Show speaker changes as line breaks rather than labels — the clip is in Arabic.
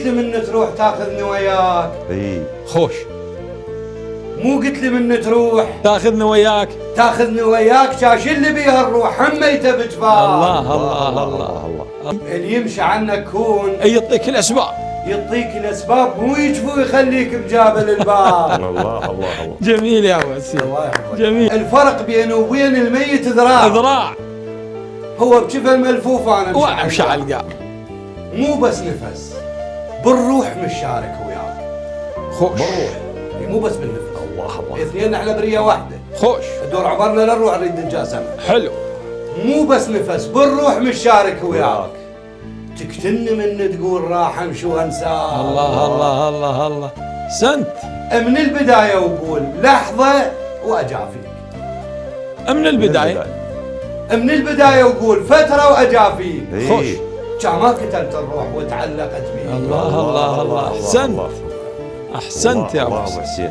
قلت لي من تروح تاخذني وياك.
اي
خوش.
مو قلت لي من تروح
تاخذني وياك.
تاخذني وياك شاش اللي بيها الروح حميته بجفاف.
الله الله الله الله.
اللي يمشي عنك كون
يعطيك الاسباب.
يعطيك الاسباب مو يجفو يخليك بجابل الباب.
الله الله الله.
جميل يا وسيم.
الله يحفظك.
جميل.
الفرق بينه وبين الميت ذراع.
ذراع.
هو بجفل ملفوف انا
وانا امشي على القاع.
مو بس نفس بالروح مشارك وياك.
خوش.
بالروح مو بس بالنفس.
الله الله.
اثنين احنا بريه واحده.
خوش.
دور عبرنا للروح نريد نجاسم.
حلو.
مو بس نفس بالروح مشارك وياك. تقتلني من تقول راح امشي وانساك.
الله الله الله الله. سنت.
من البدايه وقول لحظه واجافيك.
من البدايه.
من البدايه وقول فتره واجافيك.
خوش.
كان ما قتلت الروح وتعلقت بي.
الله الله الله. احسنت. احسنت يا ابو حسين.